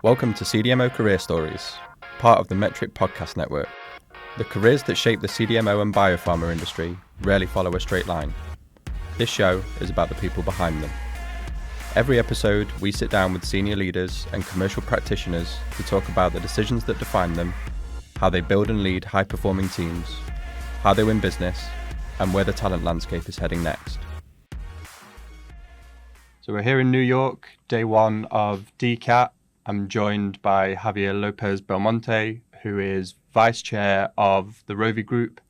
Welcome to CDMO Career Stories, part of the Metric Podcast Network. The careers that shape the CDMO and biopharma industry rarely follow a straight line. This show is about the people behind them. Every episode, we sit down with senior leaders and commercial practitioners to talk about the decisions that define them, how they build and lead high-performing teams, how they win business, and where the talent landscape is heading next. So we're here in New York, day one of DCAT. I'm joined by Javier Lopez Belmonte, who is Vice Chair of the Rovi Group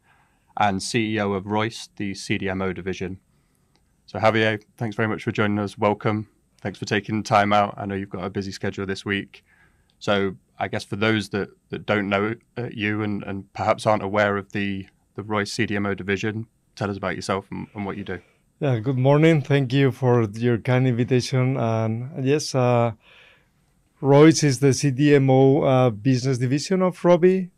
and CEO of ROIS, the CDMO division. So Javier, thanks very much for joining us. Welcome. Thanks for taking time out. I know you've got a busy schedule this week. So I guess for those that don't know you and perhaps aren't aware of the ROIS CDMO division, tell us about yourself and what you do. Yeah, good morning. Thank you for your kind invitation. And yes, ROIS is the CDMO business division of Rovi.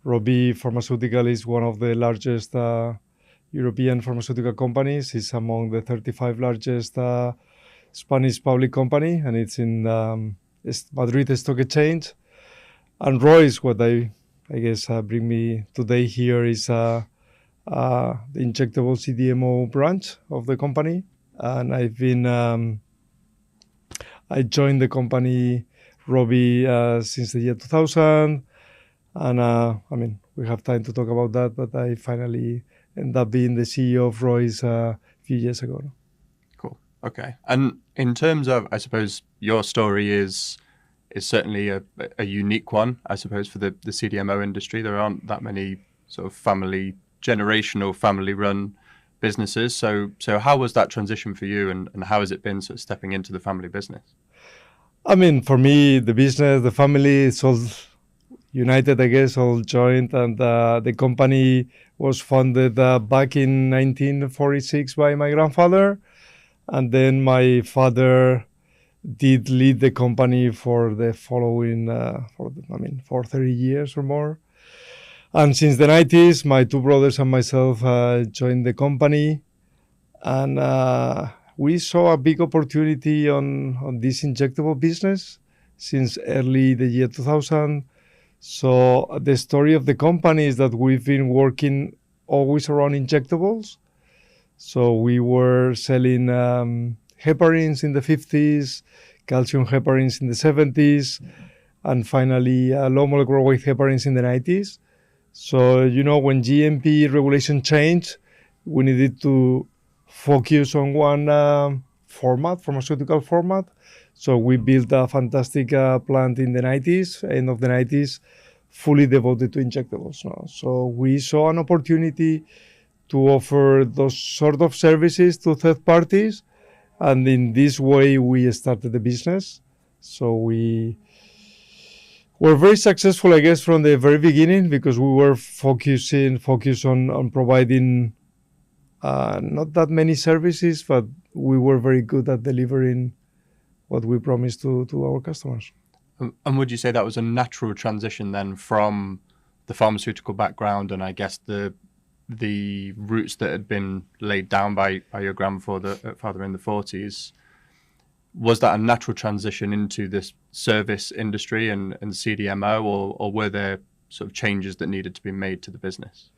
Rovi Pharmaceutical is one of the largest European pharmaceutical companies. It's among the 35 largest Spanish public company, and it's in Madrid Stock Exchange. And ROIS, what I guess bring me today here is the injectable CDMO branch of the company. And I joined the company Rovi since the year 2000. And we have time to talk about that, but I finally ended up being the CEO of ROIS a few years ago. Cool. Okay. And in terms of, I suppose, your story is certainly a unique one, I suppose, for the CDMO industry. There aren't that many sort of generational family-run businesses. So how was that transition for you, and how has it been sort of stepping into the family business? For me, the business, the family, it's all united, I guess, all joined. And the company was founded back in 1946 by my grandfather. And then my father did lead the company for the following, for 30 years or more. And since the 90s, my two brothers and myself joined the company. And we saw a big opportunity on this injectable business since early the year 2000. So the story of the company is that we've been working always around injectables. So we were selling heparins in the 50s, calcium heparins in the 70s, and finally low molecular weight heparins in the 90s. So, when GMP regulation changed, we needed to focus on one pharmaceutical format. So we built a fantastic plant in the 90s, end of the 90s, fully devoted to injectables. So we saw an opportunity to offer those sort of services to third parties. And in this way, we started the business. So we're very successful, I guess, from the very beginning, because we were focused on providing not that many services, but we were very good at delivering what we promised to our customers. And would you say that was a natural transition then from the pharmaceutical background and I guess the roots that had been laid down by your grandfather in the 40s? Was that a natural transition into this service industry and CDMO, or were there sort of changes that needed to be made to the business?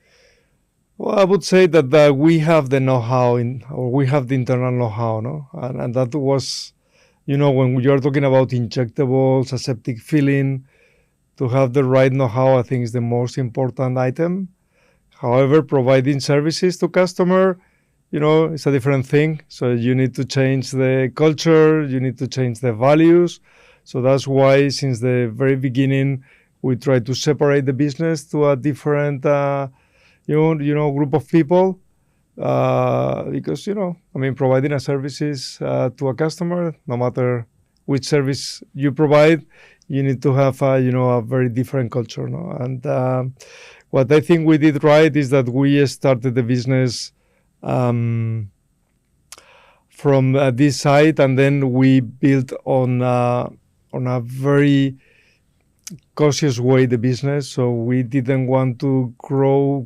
Well, I would say that we have the know-how we have the internal know-how, no? And that was, when you're talking about injectables, aseptic filling, to have the right know-how, I think is the most important item. However, providing services to customer, it's a different thing. So you need to change the culture, you need to change the values. So that's why since the very beginning, we try to separate the business to a different, group of people. Because, providing a services to a customer, no matter which service you provide, you need to have, a very different culture. No? And what I think we did right is that we started the business from this side, and then we built on a very cautious way the business. So we didn't want to grow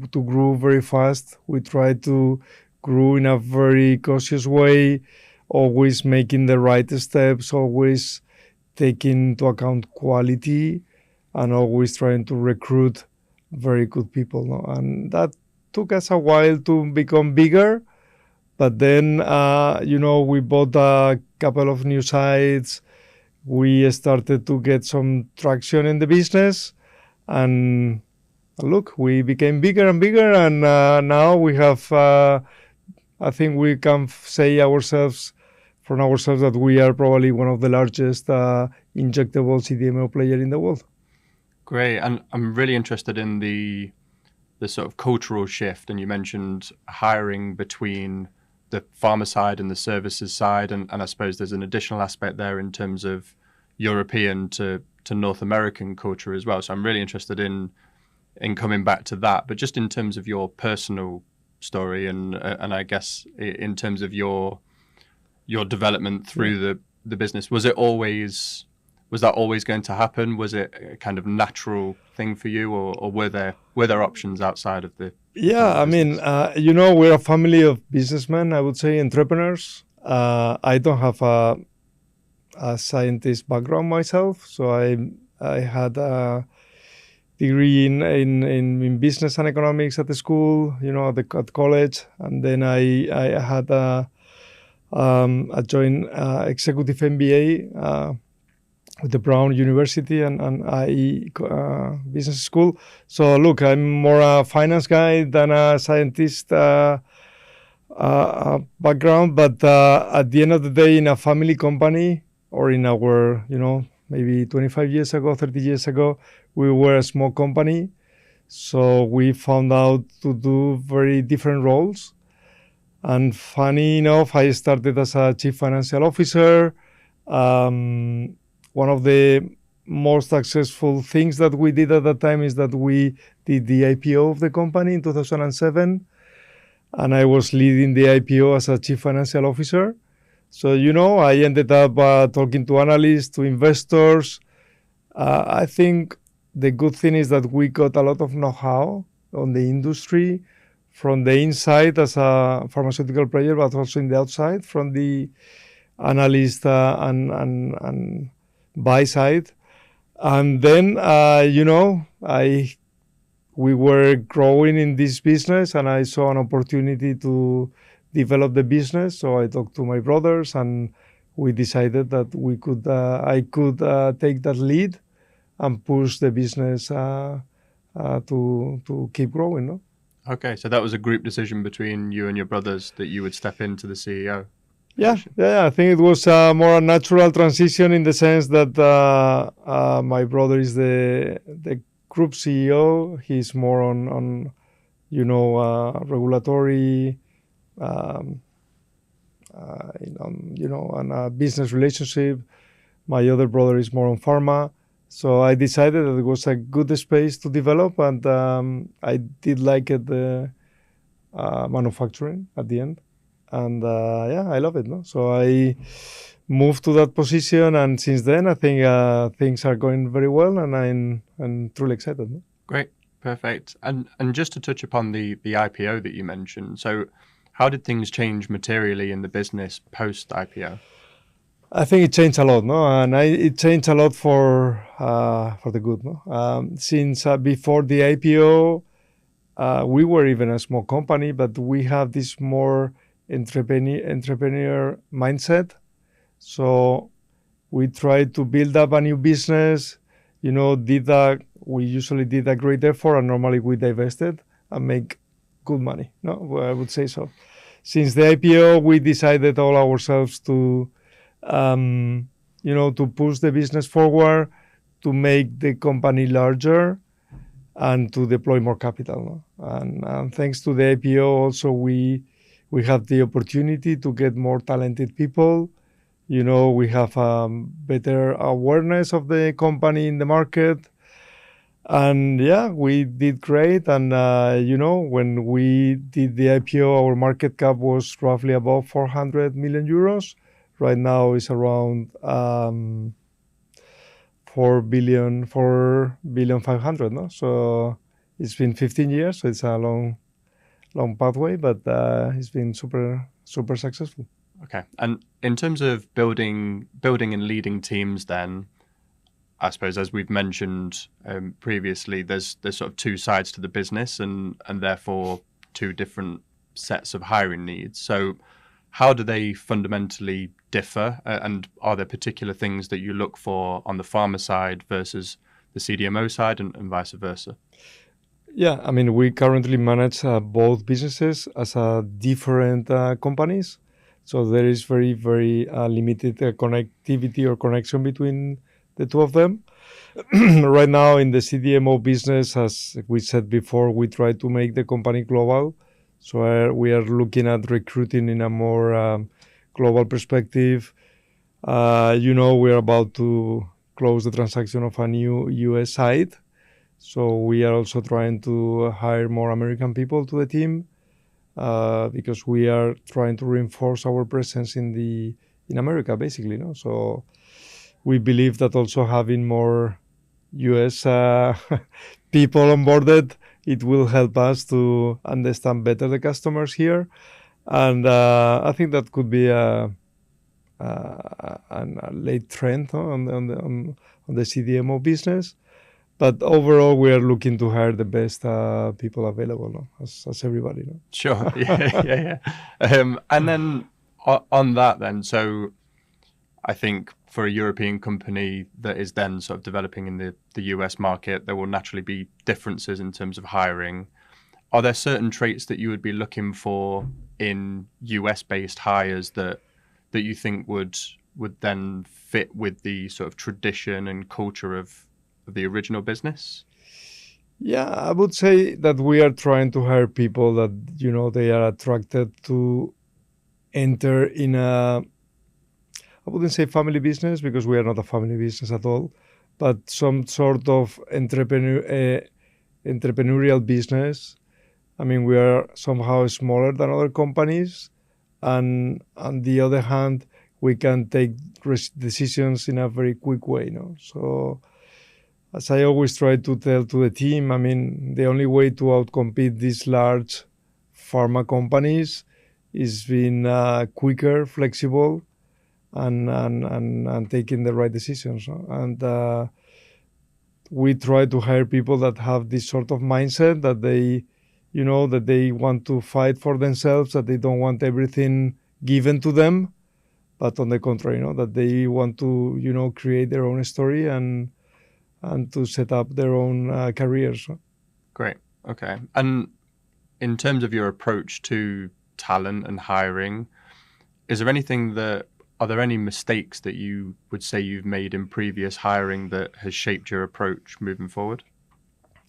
very fast. We tried to grow in a very cautious way, always making the right steps, always taking into account quality and always trying to recruit very good people. No? And that took us a while to become bigger. But then, we bought a couple of new sites. We started to get some traction in the business. And look, we became bigger and bigger. And now we have, I think we can say from ourselves that we are probably one of the largest injectable CDMO player in the world. Great. And I'm really interested in the sort of cultural shift. And you mentioned hiring between the pharma side and the services side. And I suppose there's an additional aspect there in terms of European to North American culture as well. So I'm really interested in coming back to that. But just in terms of your personal story and I guess in terms of your development through the business, was that always going to happen? Was it a kind of natural thing for you, or were there options outside of the? Yeah, I mean, we're a family of businessmen, I would say, entrepreneurs. I don't have a scientist background myself, so I had a degree in business and economics at the school, at college, and then I had a joint executive MBA with the Brown University and IE Business School. So look, I'm more a finance guy than a scientist background. But at the end of the day, in a family company or in our, maybe 25 years ago, 30 years ago, we were a small company. So we found out to do very different roles. And funny enough, I started as a chief financial officer. One of the most successful things that we did at that time is that we did the IPO of the company in 2007. And I was leading the IPO as a chief financial officer. So, I ended up talking to analysts, to investors. I think the good thing is that we got a lot of know-how on the industry from the inside as a pharmaceutical player, but also in the outside from the analyst and buy side. And then, we were growing in this business and I saw an opportunity to develop the business. So I talked to my brothers and we decided that I could take that lead and push the business to keep growing. No? Okay, so that was a group decision between you and your brothers that you would step into the CEO. Yeah, I think it was more a natural transition in the sense that my brother is the group CEO. He's more on regulatory, and a business relationship. My other brother is more on pharma. So I decided that it was a good space to develop, and I did like it, the manufacturing at the end. And I love it. No? So I moved to that position, and since then, I think things are going very well, and I'm truly excited. No? Great, perfect. And just to touch upon the IPO that you mentioned, so how did things change materially in the business post IPO? I think it changed a lot, no, and it changed a lot for the good, no. Since before the IPO, we were even a small company, but we have this more entrepreneur mindset. So we tried to build up a new business, we usually did a great effort, and normally we divested and make good money. No, I would say so. Since the IPO, we decided all ourselves to push the business forward, to make the company larger, and to deploy more capital. No? And thanks to the IPO, also we have the opportunity to get more talented people. We have better awareness of the company in the market. And we did great. And, when we did the IPO, our market cap was roughly above 400 million euros. Right now it's around 4 billion 500. No? So it's been 15 years. So it's a long pathway, but it's been super, super successful. Okay. And in terms of building and leading teams, then I suppose, as we've mentioned previously, there's sort of two sides to the business, and therefore two different sets of hiring needs. So, how do they fundamentally differ? And are there particular things that you look for on the pharma side versus the CDMO side, and vice versa? Yeah, I mean, we currently manage both businesses as different companies. So there is very, very limited connectivity or connection between the two of them. Right now, in the CDMO business, as we said before, we try to make the company global. So we are looking at recruiting in a more global perspective. We are about to close the transaction of a new US site. So we are also trying to hire more American people to the team because we are trying to reinforce our presence in America, basically. No? So we believe that also having more US people onboarded, it will help us to understand better the customers here. And I think that could be a late trend on the CDMO business. But overall, we are looking to hire the best people available, no? as everybody. No? Sure. Yeah. And then on that, then, so I think for a European company that is then sort of developing in the US market, there will naturally be differences in terms of hiring. Are there certain traits that you would be looking for in US-based hires that you think would then fit with the sort of tradition and culture of the original business? Yeah, I would say that we are trying to hire people that, they are attracted to enter in I wouldn't say family business because we are not a family business at all, but some sort of entrepreneurial business. I mean, we are somehow smaller than other companies. And on the other hand, we can take decisions in a very quick way. So as I always try to tell to the team, I mean, the only way to outcompete these large pharma companies is being quicker, flexible, and taking the right decisions. And we try to hire people that have this sort of mindset that they want to fight for themselves, that they don't want everything given to them, but on the contrary, that they want to, create their own story and to set up their own careers. Great. Okay. And in terms of your approach to talent and hiring, are there any mistakes that you would say you've made in previous hiring that has shaped your approach moving forward?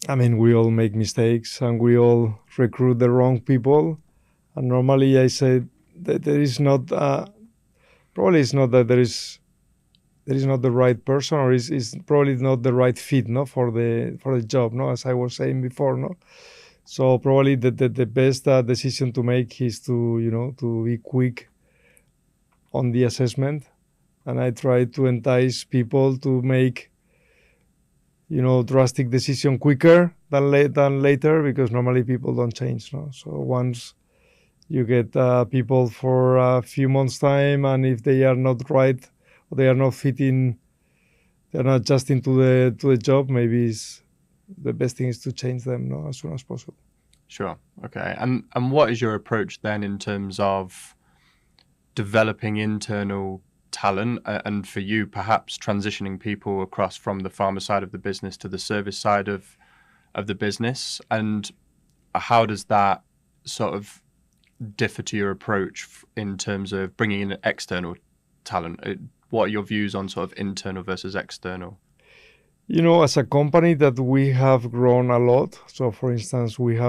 I mean, we all make mistakes and we all recruit the wrong people. And normally I say that there is not, probably it's not that there is not the right person, or is probably not the right fit, for the job, as I was saying before, So probably the best decision to make is to be quick on the assessment, and I try to entice people to make drastic decision quicker than later, because normally people don't change. So once you get people for a few months' time, and if they are not right, or they are not fitting, they're not adjusting to the job, maybe the best thing is to change them as soon as possible. Sure. Okay. And what is your approach then in terms of developing internal talent, and for you perhaps transitioning people across from the pharma side of the business to the service side of the business? And how does that sort of differ to your approach in terms of bringing in external talent? What are your views on sort of internal versus external? As a company that we have grown a lot. So for instance, we've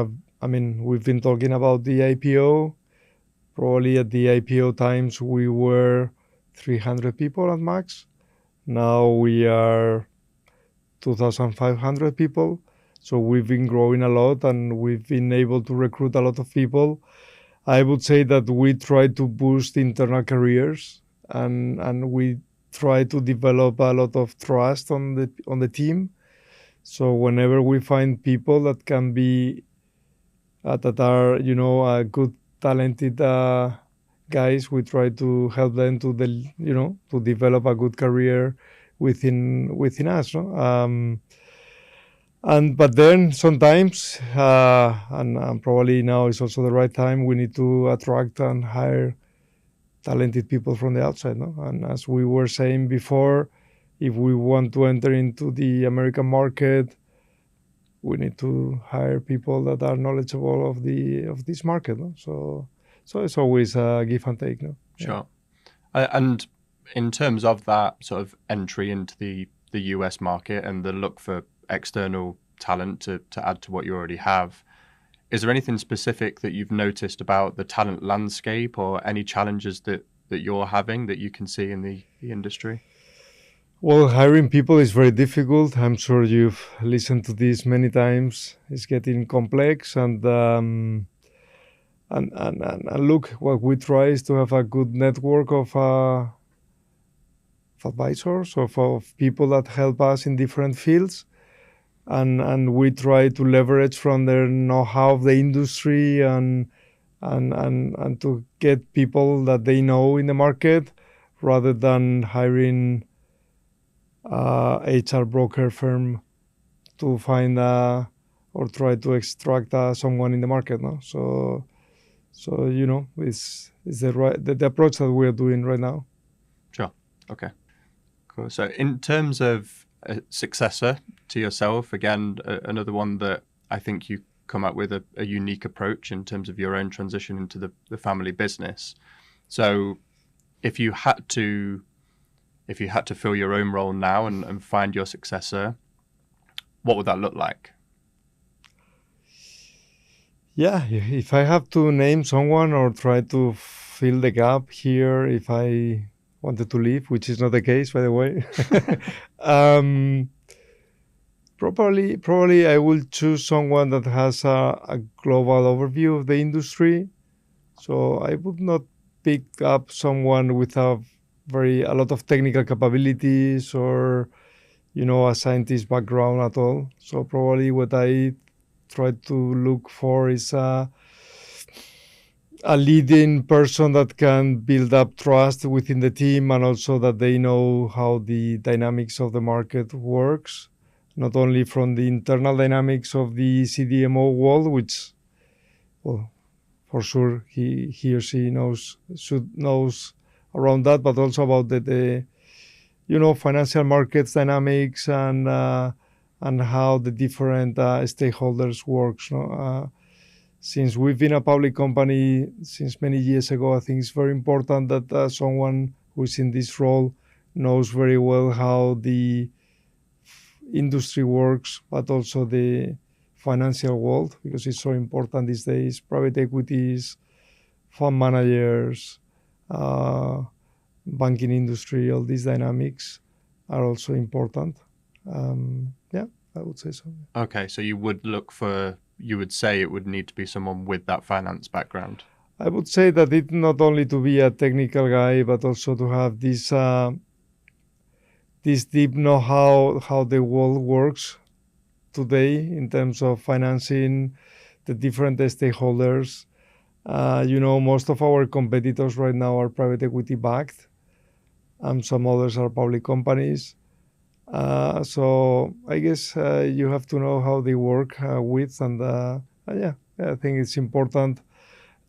been talking about the IPO. Probably at the IPO times, we were 300 people at max. Now we are 2,500 people. So we've been growing a lot and we've been able to recruit a lot of people. I would say that we try to boost internal careers and we try to develop a lot of trust on the team. So whenever we find people that can be that are good talented guys. We try to help them to to develop a good career within us. No? But then sometimes, and probably now is also the right time, we need to attract and hire talented people from the outside. No? And as we were saying before, if we want to enter into the American market, we need to hire people that are knowledgeable of this market. No? So it's always a give and take. No? Sure. And in terms of that sort of entry into the US market and the look for external talent to add to what you already have, is there anything specific that you've noticed about the talent landscape or any challenges that you're having that you can see in the industry? Well, hiring people is very difficult. I'm sure you've listened to this many times. It's getting complex, and look, what we try is to have a good network of advisors, of people that help us in different fields, and we try to leverage from their know-how of the industry and to get people that they know in the market, rather than hiring HR broker firm to find or try to extract someone in the market. No, so it's the approach that we are doing right now. Sure. Okay. Cool. So in terms of a successor to yourself, again, another one that I think you come up with a unique approach in terms of your own transition into the family business. So if you had to fill your own role now and find your successor, what would that look like? Yeah, if I have to name someone or try to fill the gap here, if I wanted to leave, which is not the case, by the way, probably I will choose someone that has a global overview of the industry. So I would not pick up someone with a lot of technical capabilities or a scientist background at all. So probably what I try to look for is a leading person that can build up trust within the team, and also that they know how the dynamics of the market works, not only from the internal dynamics of the CDMO world, which, well, for sure he or she knows around that, but also about the financial markets dynamics and how the different stakeholders works. Since we've been a public company since many years ago, I think it's very important that someone who's in this role knows very well how the industry works, but also the financial world, because it's so important these days. Private equities, fund managers, banking industry, all these dynamics are also important. I would say so. Okay, so you would say it would need to be someone with that finance background. I would say that it not only to be a technical guy, but also to have this deep know-how how the world works today in terms of financing the different stakeholders. Most of our competitors right now are private equity backed, and some others are public companies. So I guess you have to know how they work with, and I think it's important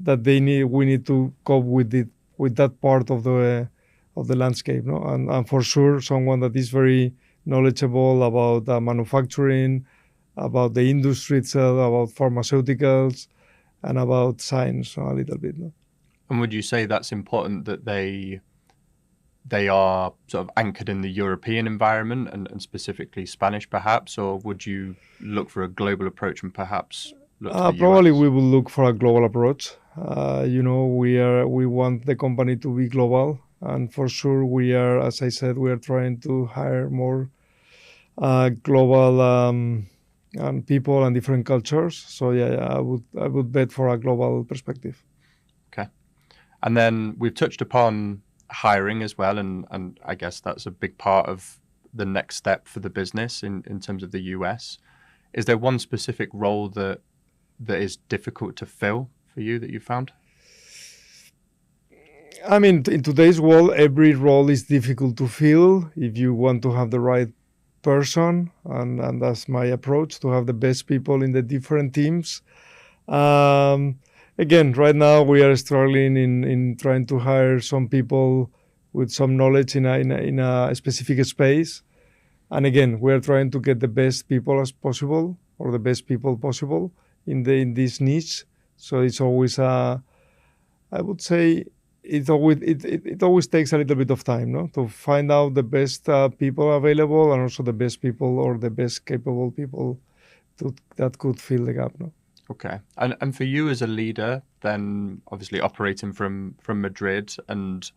that we need to cope with that part of the landscape, no? And for sure, someone that is very knowledgeable about manufacturing, about the industry itself, about pharmaceuticals, and about science a little bit. No? And would you say that's important that they are sort of anchored in the European environment and specifically Spanish, perhaps, or would you look for a global approach and perhaps look to the probably US? We will look for a global approach. We want the company to be global, and for sure we are, as I said, we are trying to hire more global and people and different cultures. So I would bet for a global perspective. Okay, and then we've touched upon hiring as well, and I guess that's a big part of the next step for the business in terms of the US. Is there one specific role that is difficult to fill for you that you found? I mean, in today's world, every role is difficult to fill if you want to have the right person, and that's my approach, to have the best people in the different teams. Um, Again, right now we are struggling in trying to hire some people with some knowledge in a specific space. And again, we are trying to get the best people as possible, or the best people possible in this niche. So it's always I would say it always takes a little bit of time, no, to find out the best people available, and also the best people or the best capable people that could fill the gap, no. Okay. And for you as a leader, then obviously operating from Madrid and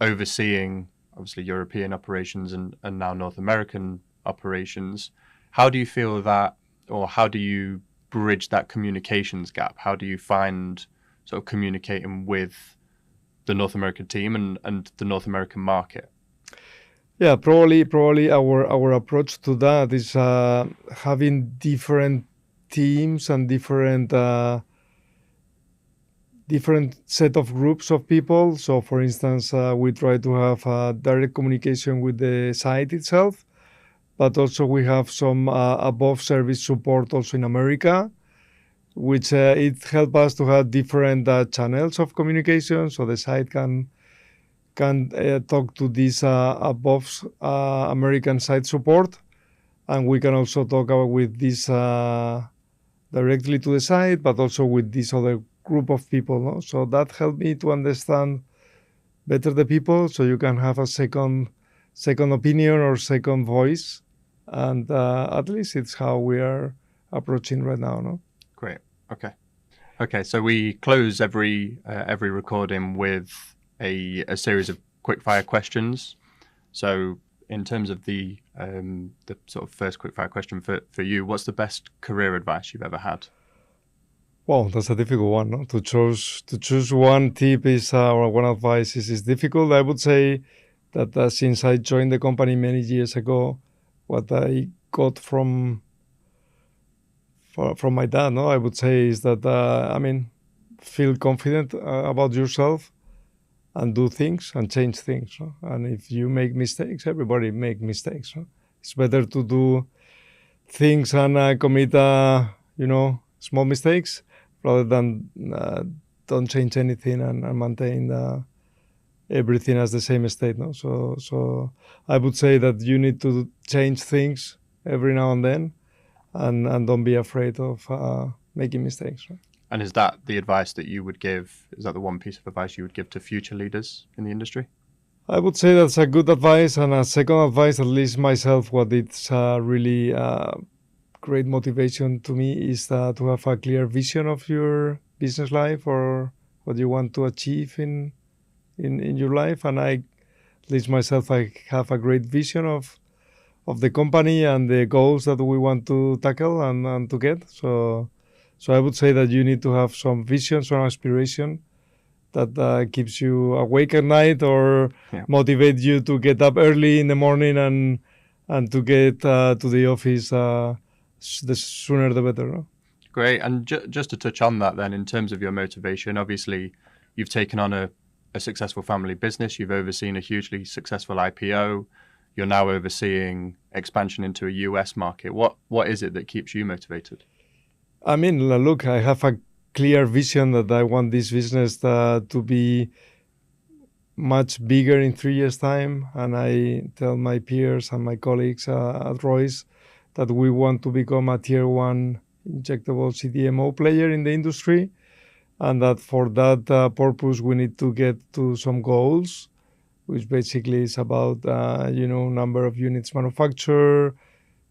overseeing obviously European operations and now North American operations, how do you feel that, or how do you bridge that communications gap? How do you find sort of communicating with the North American team and the North American market? Yeah, probably our approach to that is having different teams and different set of groups of people. So, for instance, we try to have direct communication with the site itself, but also we have some above service support also in America, which it helps us to have different channels of communication. So the site can talk to this above American site support, and we can also talk with this directly to the site, but also with this other group of people. No? So that helped me to understand better the people, so you can have a second opinion or second voice, and at least it's how we are approaching right now. No. Great. Okay. So we close every recording with a series of quickfire questions. So in terms of the sort of first quickfire question for you, what's the best career advice you've ever had? Well, that's a difficult one. No? To choose one tip is or one advice is difficult. I would say that since I joined the company many years ago, what I got from my dad, no, I would say is that feel confident about yourself and do things and change things. No? And if you make mistakes, everybody make mistakes. No? It's better to do things and commit small mistakes rather than don't change anything and maintain everything as the same state. No? So I would say that you need to change things every now and then, and don't be afraid of making mistakes. Right? And is that the advice that you would give? Is that the one piece of advice you would give to future leaders in the industry? I would say that's a good advice. And a second advice, at least myself, what it's really great motivation to me is to have a clear vision of your business life or what you want to achieve in your life. And at least myself, I have a great vision of the company and the goals that we want to tackle and to get. So I would say that you need to have some vision, some aspiration that keeps you awake at night or motivate you to get up early in the morning and to get to the office the sooner the better. No? Great. And just to touch on that then, in terms of your motivation, obviously you've taken on a successful family business. You've overseen a hugely successful IPO. You're now overseeing expansion into a US market. What is it that keeps you motivated? I mean, look, I have a clear vision that I want this business to be much bigger in 3 years' time. And I tell my peers and my colleagues at ROIS that we want to become a tier 1 injectable CDMO player in the industry. And that for that purpose, we need to get to some goals, which basically is about, number of units manufactured,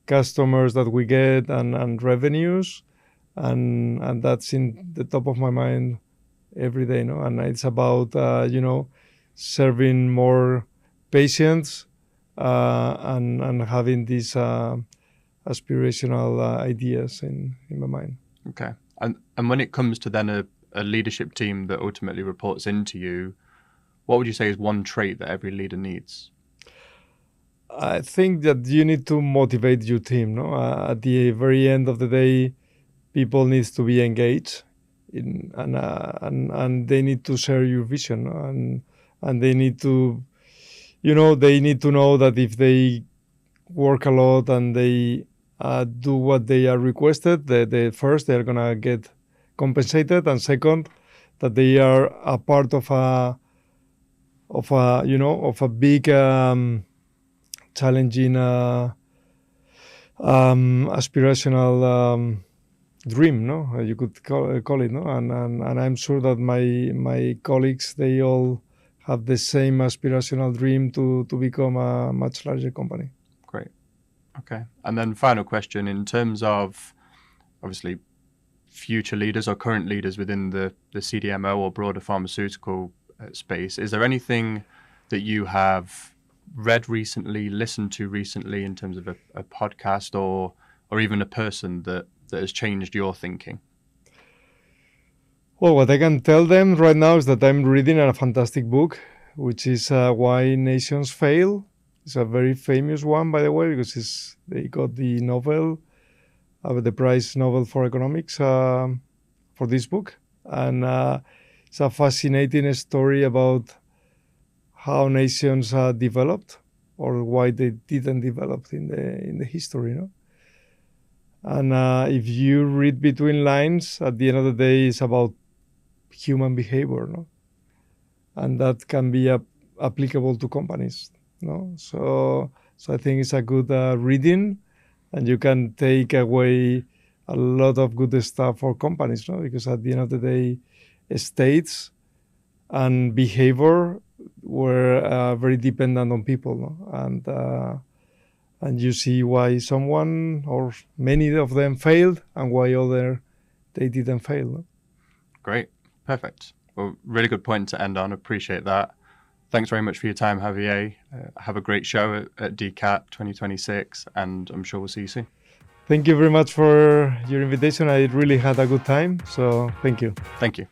customers that we get, and revenues. And that's in the top of my mind every day. No? And it's about, serving more patients and having these aspirational ideas in my mind. Okay. And when it comes to then a leadership team that ultimately reports into you, what would you say is one trait that every leader needs? I think that you need to motivate your team. No, at the very end of the day, people need to be engaged, and they need to share your vision. and they need to, they need to know that if they work a lot and they do what they are requested, first they're gonna get compensated, and second, that they are a part of a big challenging aspirational dream, no? You could call it, no? And I'm sure that my colleagues, they all have the same aspirational dream to become a much larger company. Great. Okay. And then final question, in terms of obviously future leaders or current leaders within the CDMO or broader pharmaceutical space, is there anything that you have read recently, listened to recently in terms of a podcast or even a person that has changed your thinking? Well, what I can tell them right now is that I'm reading a fantastic book, which is Why Nations Fail. It's a very famous one, by the way, because they got the Nobel, the prize Nobel for economics for this book. And it's a fascinating story about how nations developed, or why they didn't develop in the history, And if you read between lines, at the end of the day, it's about human behavior, and that can be applicable to companies, So I think it's a good reading, and you can take away a lot of good stuff for companies, because at the end of the day, states and behavior were very dependent on people, and you see why someone or many of them failed and why they didn't fail. Great. Perfect. Well, really good point to end on. Appreciate that. Thanks very much for your time, Javier. Have a great show at DCAT 2026, and I'm sure we'll see you soon. Thank you very much for your invitation. I really had a good time, so thank you. Thank you.